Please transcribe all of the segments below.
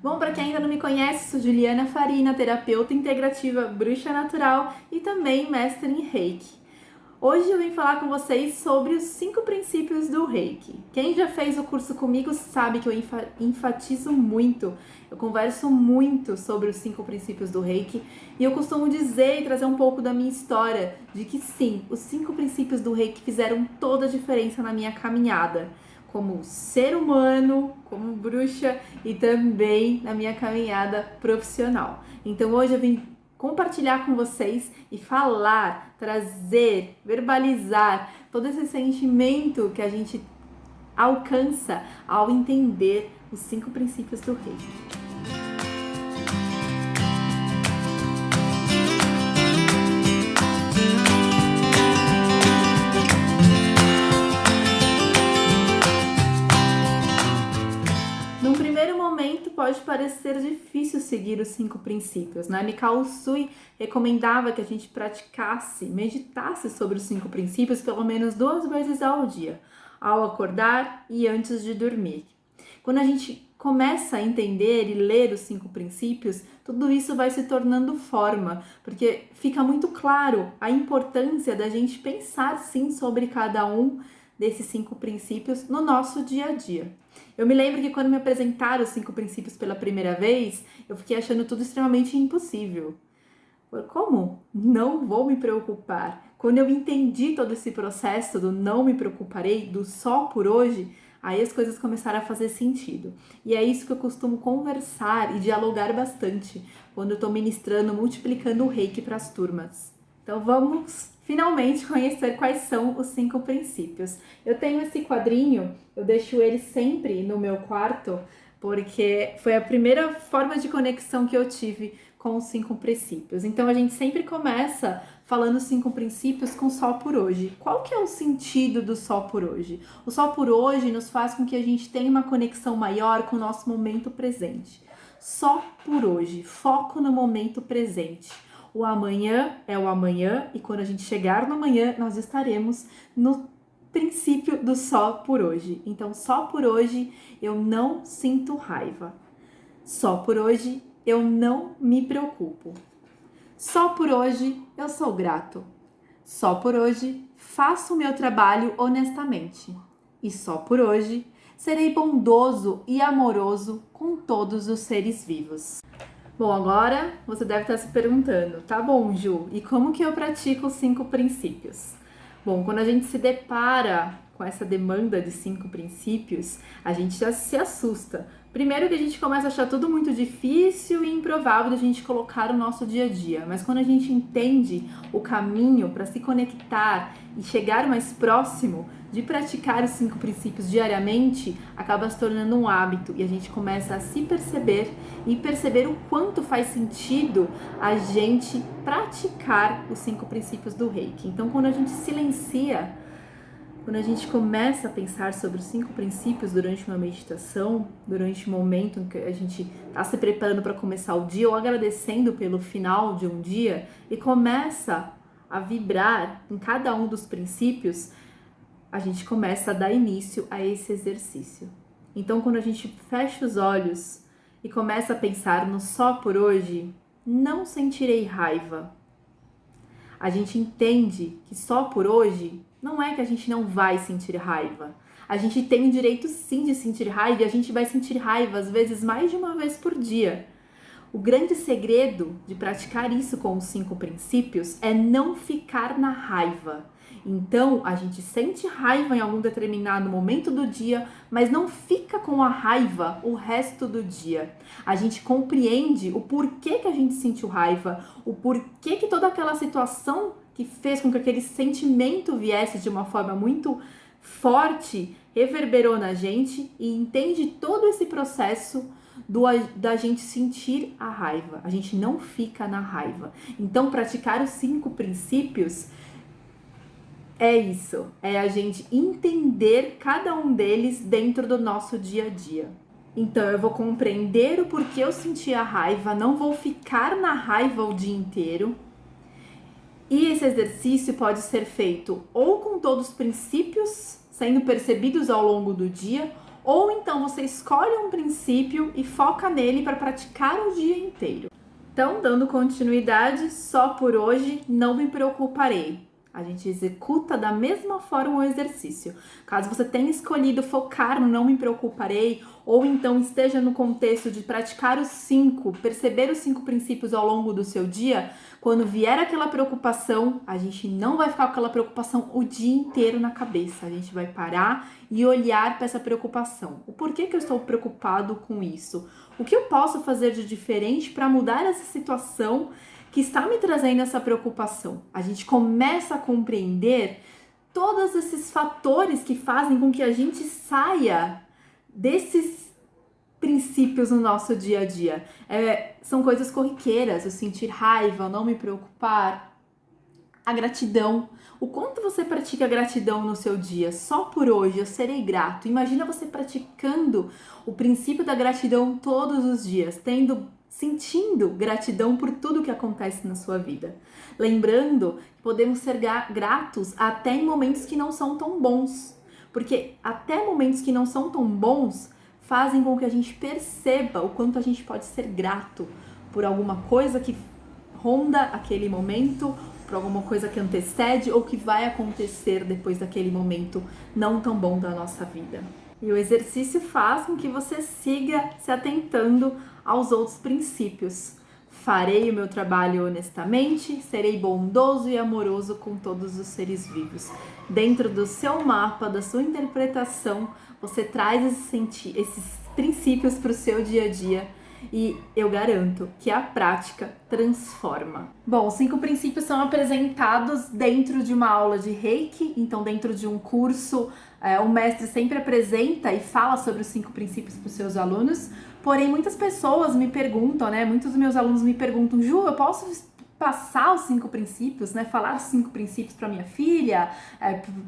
Bom, para quem ainda não me conhece, sou Juliana Farina, terapeuta integrativa bruxa natural e também mestre em Reiki. Hoje eu vim falar com vocês sobre os 5 princípios do Reiki. Quem já fez o curso comigo sabe que eu enfatizo muito, eu converso muito sobre os 5 princípios do Reiki e eu costumo dizer e trazer um pouco da minha história de que sim, os 5 princípios do Reiki fizeram toda a diferença na minha caminhada como ser humano, como bruxa e também na minha caminhada profissional. Então hoje eu vim compartilhar com vocês e falar, trazer, verbalizar todo esse sentimento que a gente alcança ao entender os 5 princípios do Reiki. Num primeiro momento pode parecer difícil seguir os 5 princípios, né? Mikao Usui recomendava que a gente praticasse, meditasse sobre os 5 princípios pelo menos 2 vezes ao dia, ao acordar e antes de dormir. Quando a gente começa a entender e ler os 5 princípios, tudo isso vai se tornando forma, porque fica muito claro a importância da gente pensar sim sobre cada um desses 5 princípios no nosso dia a dia. Eu me lembro que quando me apresentaram os 5 princípios pela primeira vez, eu fiquei achando tudo extremamente impossível. Como? Não vou me preocupar. Quando eu entendi todo esse processo do não me preocuparei, do só por hoje, aí as coisas começaram a fazer sentido. E é isso que eu costumo conversar e dialogar bastante quando eu estou ministrando, multiplicando o Reiki para as turmas. Então vamos finalmente conhecer quais são os 5 princípios. Eu tenho esse quadrinho, eu deixo ele sempre no meu quarto, porque foi a primeira forma de conexão que eu tive com os 5 princípios. Então a gente sempre começa falando os 5 princípios com só por hoje. Qual que é o sentido do só por hoje? O só por hoje nos faz com que a gente tenha uma conexão maior com o nosso momento presente. Só por hoje, foco no momento presente. O amanhã é o amanhã e quando a gente chegar no amanhã, nós estaremos no princípio do só por hoje. Então, só por hoje eu não sinto raiva. Só por hoje eu não me preocupo. Só por hoje eu sou grato. Só por hoje faço o meu trabalho honestamente. E só por hoje serei bondoso e amoroso com todos os seres vivos. Bom, agora você deve estar se perguntando, tá bom, Ju, e como que eu pratico os 5 princípios? Bom, quando a gente se depara com essa demanda de 5 princípios, a gente já se assusta. Primeiro que a gente começa a achar tudo muito difícil e improvável da gente colocar no nosso dia a dia, mas quando a gente entende o caminho para se conectar e chegar mais próximo de praticar os 5 princípios diariamente, acaba se tornando um hábito e a gente começa a se perceber e perceber o quanto faz sentido a gente praticar os 5 princípios do Reiki. Então, quando a gente silencia, quando a gente começa a pensar sobre os 5 princípios durante uma meditação, durante um momento em que a gente está se preparando para começar o dia ou agradecendo pelo final de um dia e começa a vibrar em cada um dos princípios, a gente começa a dar início a esse exercício. Então, quando a gente fecha os olhos e começa a pensar no só por hoje, não sentirei raiva. A gente entende que só por hoje não é que a gente não vai sentir raiva. A gente tem o direito sim de sentir raiva e a gente vai sentir raiva às vezes mais de uma vez por dia. O grande segredo de praticar isso com os 5 princípios é não ficar na raiva. Então, a gente sente raiva em algum determinado momento do dia, mas não fica com a raiva o resto do dia. A gente compreende o porquê que a gente sentiu raiva, o porquê que toda aquela situação que fez com que aquele sentimento viesse de uma forma muito forte reverberou na gente e entende todo esse processo da gente sentir a raiva. A gente não fica na raiva. Então, praticar os 5 princípios é isso, é a gente entender cada um deles dentro do nosso dia a dia. Então eu vou compreender o porquê eu senti a raiva, não vou ficar na raiva o dia inteiro. E esse exercício pode ser feito ou com todos os princípios sendo percebidos ao longo do dia, ou então você escolhe um princípio e foca nele para praticar o dia inteiro. Então, dando continuidade, só por hoje não me preocuparei. A gente executa da mesma forma o exercício. Caso você tenha escolhido focar no não me preocuparei, ou então esteja no contexto de praticar os 5, perceber os 5 princípios ao longo do seu dia, quando vier aquela preocupação, a gente não vai ficar com aquela preocupação o dia inteiro na cabeça. A gente vai parar e olhar para essa preocupação. O porquê que eu estou preocupado com isso? O que eu posso fazer de diferente para mudar essa situação que está me trazendo essa preocupação? A gente começa a compreender todos esses fatores que fazem com que a gente saia desses princípios no nosso dia a dia. São coisas corriqueiras, o sentir raiva, o não me preocupar, a gratidão. O quanto você pratica gratidão no seu dia? Só por hoje eu serei grato. Imagina você praticando o princípio da gratidão todos os dias, sentindo gratidão por tudo que acontece na sua vida. Lembrando que podemos ser gratos até em momentos que não são tão bons. Porque até momentos que não são tão bons fazem com que a gente perceba o quanto a gente pode ser grato por alguma coisa que ronda aquele momento, por alguma coisa que antecede ou que vai acontecer depois daquele momento não tão bom da nossa vida. E o exercício faz com que você siga se atentando aos outros princípios. Farei o meu trabalho honestamente, serei bondoso e amoroso com todos os seres vivos. Dentro do seu mapa, da sua interpretação, você traz esses princípios para o seu dia a dia e eu garanto que a prática transforma. Bom, os 5 princípios são apresentados dentro de uma aula de Reiki, então dentro de um curso, o mestre sempre apresenta e fala sobre os 5 princípios para os seus alunos, porém muitas pessoas me perguntam, muitos dos meus alunos me perguntam, Ju, eu posso passar os 5 princípios, falar os 5 princípios para minha filha,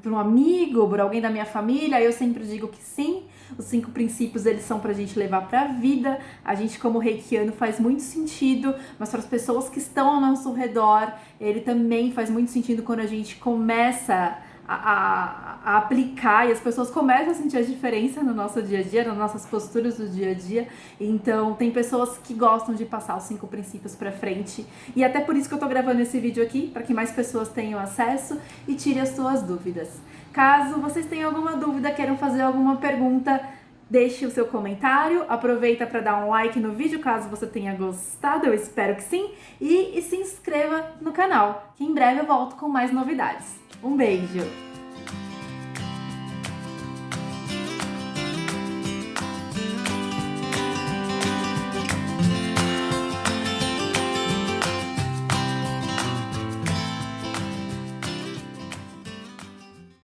para um amigo, para alguém da minha família? Eu sempre digo que sim. Os 5 princípios, eles são pra gente levar pra vida. A gente, como reikiano, faz muito sentido, mas para as pessoas que estão ao nosso redor, ele também faz muito sentido quando a gente começa a aplicar e as pessoas começam a sentir a diferença no nosso dia a dia, nas nossas posturas do dia a dia. Então, tem pessoas que gostam de passar os 5 princípios pra frente. E até por isso que eu tô gravando esse vídeo aqui, para que mais pessoas tenham acesso e tire as suas dúvidas. Caso vocês tenham alguma dúvida, queiram fazer alguma pergunta, deixe o seu comentário, aproveita para dar um like no vídeo caso você tenha gostado, eu espero que sim, e se inscreva no canal, que em breve eu volto com mais novidades. Um beijo!